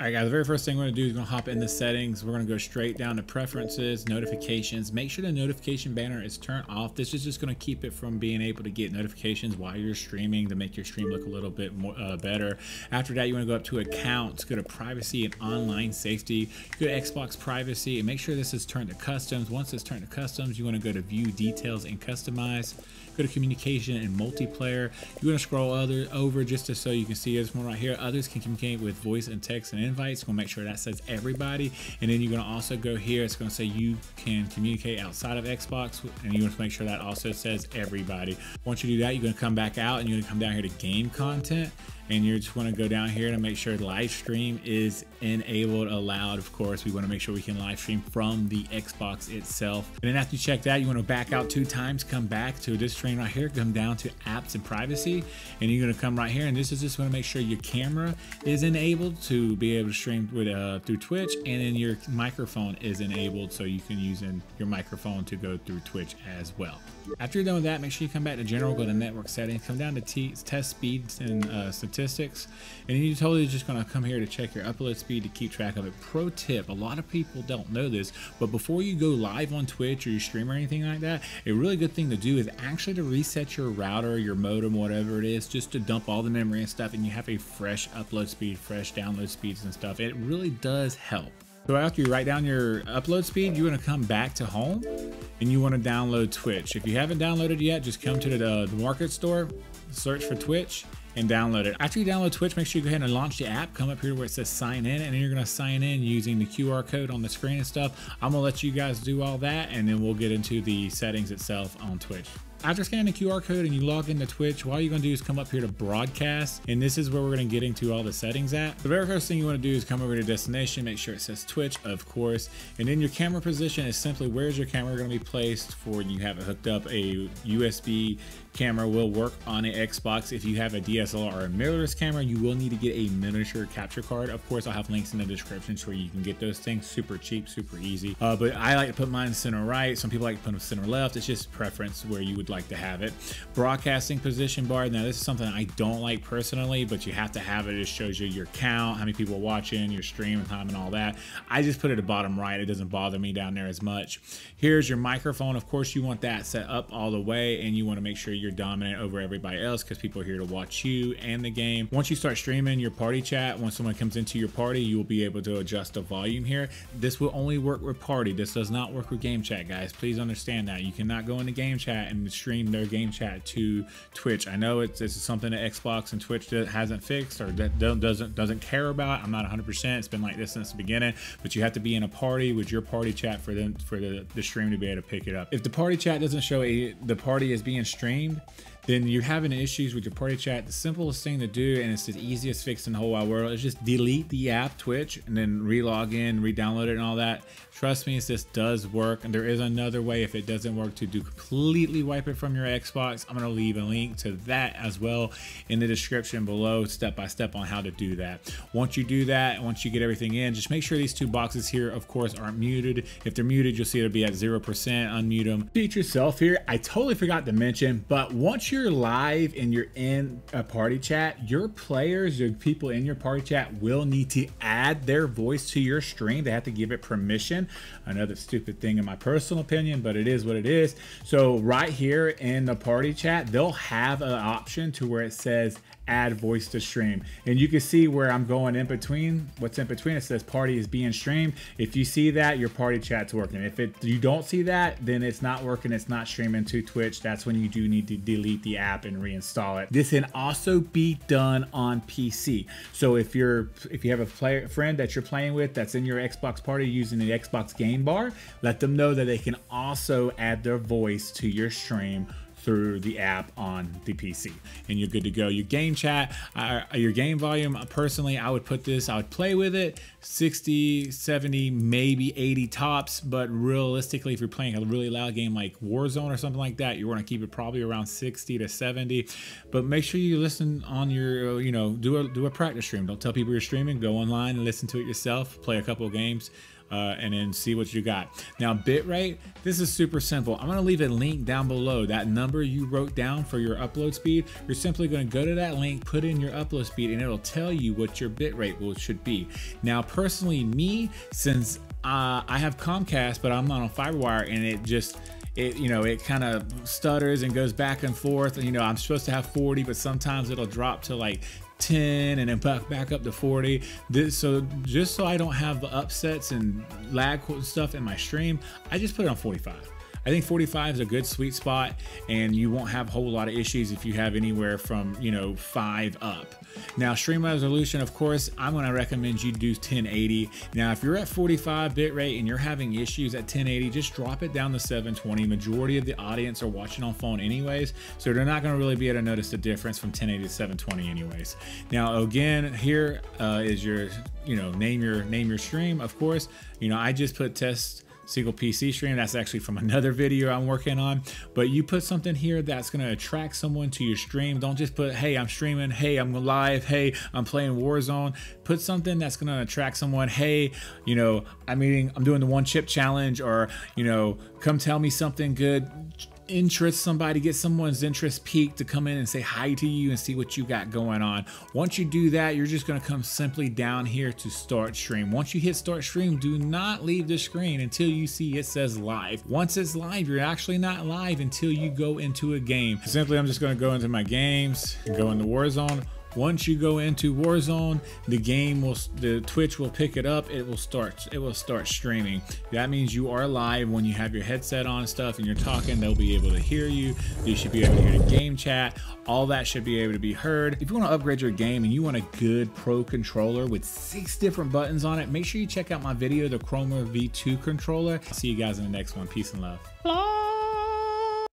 All right, guys, the very first thing we're gonna do is gonna hop into settings. We're gonna go straight down to preferences, notifications. Make sure the notification banner is turned off. This is just gonna keep it from being able to get notifications while you're streaming to make your stream look a little bit more better. After that, you wanna go up to accounts, go to privacy and online safety, go to Xbox privacy, and make sure this is turned to customs. Once it's turned to customs, you wanna go to view details and customize. Go to communication and multiplayer. You want to scroll over just so you can see this one right here. Others can communicate with voice and text and invites. You're gonna make sure that says everybody, and then you're gonna also go here. It's gonna say you can communicate outside of Xbox, and you want to make sure that also says everybody. Once you do that, you're gonna come back out and you're gonna come down here to game content. And you just want to go down here to make sure live stream is enabled, allowed. Of course, we want to make sure we can live stream from the Xbox itself. And then after you check that, you want to back out 2 times, come back to this screen right here, come down to apps and privacy, and you're going to come right here. And this is just want to make sure your camera is enabled to be able to stream with through Twitch, and then your microphone is enabled so you can use your microphone to go through Twitch as well. After you're done with that, make sure you come back to general, go to network settings, come down to test speeds and statistics, and you're totally just going to come here to check your upload speed to keep track of it. Pro tip, a lot of people don't know this, but before you go live on Twitch or you stream or anything like that, a really good thing to do is actually to reset your router, your modem, whatever it is, just to dump all the memory and stuff, and you have a fresh upload speed, fresh download speeds and stuff. It really does help. So after you write down your upload speed, you want to come back to home and you want to download Twitch. If you haven't downloaded yet, just come to the market store, search for Twitch, and download it. After you download Twitch, make sure you go ahead and launch the app. Come up here where it says sign in, and then you're gonna sign in using the QR code on the screen and stuff. I'm gonna let you guys do all that, and then we'll get into the settings itself on Twitch. After scanning the QR code and you log into Twitch, all you're gonna do is come up here to broadcast, and this is where we're gonna get into all the settings at. The very first thing you wanna do is come over to destination, make sure it says Twitch, of course, and then your camera position is simply where's your camera gonna be placed for you have it hooked up. A USB camera will work on an Xbox. If you have a DSLR or a mirrorless camera, you will need to get a miniature capture card. Of course, I'll have links in the description where you can get those things. Super cheap, super easy. But I like to put mine center right. Some people like to put them center left. It's just preference where you would like to have it. Broadcasting position bar. Now, this is something I don't like personally, but you have to have it. It shows you your count, how many people are watching, your stream time, and all that. I just put it at bottom right. It doesn't bother me down there as much. Here's your microphone. Of course, you want that set up all the way, and you want to make sure you're dominant over everybody else because people are here to watch you and the game. Once you start streaming your party chat, when someone comes into your party, you will be able to adjust the volume here. This will only work with party. This does not work with game chat, guys. Please understand that. You cannot go into game chat and stream their game chat to Twitch. I know this is something that Xbox and Twitch hasn't fixed or that doesn't care about. I'm not 100%. It's been like this since the beginning, but you have to be in a party with your party chat for the stream to be able to pick it up. If the party chat doesn't show the party is being streamed, then you're having issues with your party chat. The simplest thing to do, and it's the easiest fix in the whole wide world, is just delete the app Twitch and then re-log in, re-download it and all that. Trust me, this does work, and there is another way if it doesn't work to completely wipe it from your Xbox. I'm gonna leave a link to that as well in the description below, step by step on how to do that. Once you do that, once you get everything in, just make sure these 2 boxes here, of course, aren't muted. If they're muted, you'll see it'll be at 0%, unmute them. Feature yourself here. I totally forgot to mention, but once you're live and you're in a party chat, your players, your people in your party chat will need to add their voice to your stream. They have to give it permission. Another stupid thing in my personal opinion, but it is what it is. So right here in the party chat, they'll have an option to where it says add voice to stream, and you can see where I'm going in between. What's in between, it says party is being streamed. If you see that, your party chat's working. If you don't see that, then it's not working, it's not streaming to Twitch. That's when you do need to delete the app and reinstall it. This can also be done on PC. So if you have a friend that you're playing with that's in your Xbox party using the Xbox game bar, let them know that they can also add their voice to your stream through the app on the PC, and you're good to go. Your game chat, your game volume, personally, I would play with it 60, 70, maybe 80 tops, but realistically, if you're playing a really loud game like Warzone or something like that, you want to keep it probably around 60 to 70, but make sure you listen on your, do a practice stream. Don't tell people you're streaming, go online and listen to it yourself, play a couple of games. and then see what you got. Now bitrate, this is super simple. I'm gonna leave a link down below. That number you wrote down for your upload speed, you're simply gonna go to that link, put in your upload speed, and it'll tell you what your bitrate should be. Now personally, me, since I have Comcast, but I'm not on FiberWire, and it kind of stutters and goes back and forth. And I'm supposed to have 40, but sometimes it'll drop to like 10 and then back up to 40. So just so I don't have upsets and lag stuff in my stream, I just put it on 45. I think 45 is a good sweet spot, and you won't have a whole lot of issues if you have anywhere from 5 up. Now stream resolution, of course, I'm going to recommend you do 1080. Now if you're at 45 bitrate and you're having issues at 1080, just drop it down to 720. Majority of the audience are watching on phone anyways, so they're not going to really be able to notice the difference from 1080 to 720 anyways. Now again, here is your name your stream. Of course, I just put test single PC stream. That's actually from another video I'm working on, but you put something here that's going to attract someone to your stream. Don't just put, hey, I'm streaming, hey, I'm live, hey, I'm playing Warzone. Put something that's going to attract someone. Hey, I'm doing the 1 chip challenge, or come tell me something good. Interest somebody, get someone's interest peaked to come in and say hi to you and see what you got going on. Once you do that, you're just going to come simply down here to start stream. Once you hit start stream, do not leave the screen until you see it says live. Once it's live, you're actually not live until you go into a game. Simply, I'm just going to go into my games and go into Warzone. Once you go into Warzone, the Twitch will pick it up. It will start streaming. That means you are live. When you have your headset on and stuff and you're talking, they'll be able to hear you. You should be able to hear the game chat. All that should be able to be heard. If you want to upgrade your game and you want a good pro controller with 6 different buttons on it, make sure you check out my video, the Chroma V2 controller. I'll see you guys in the next one. Peace and love.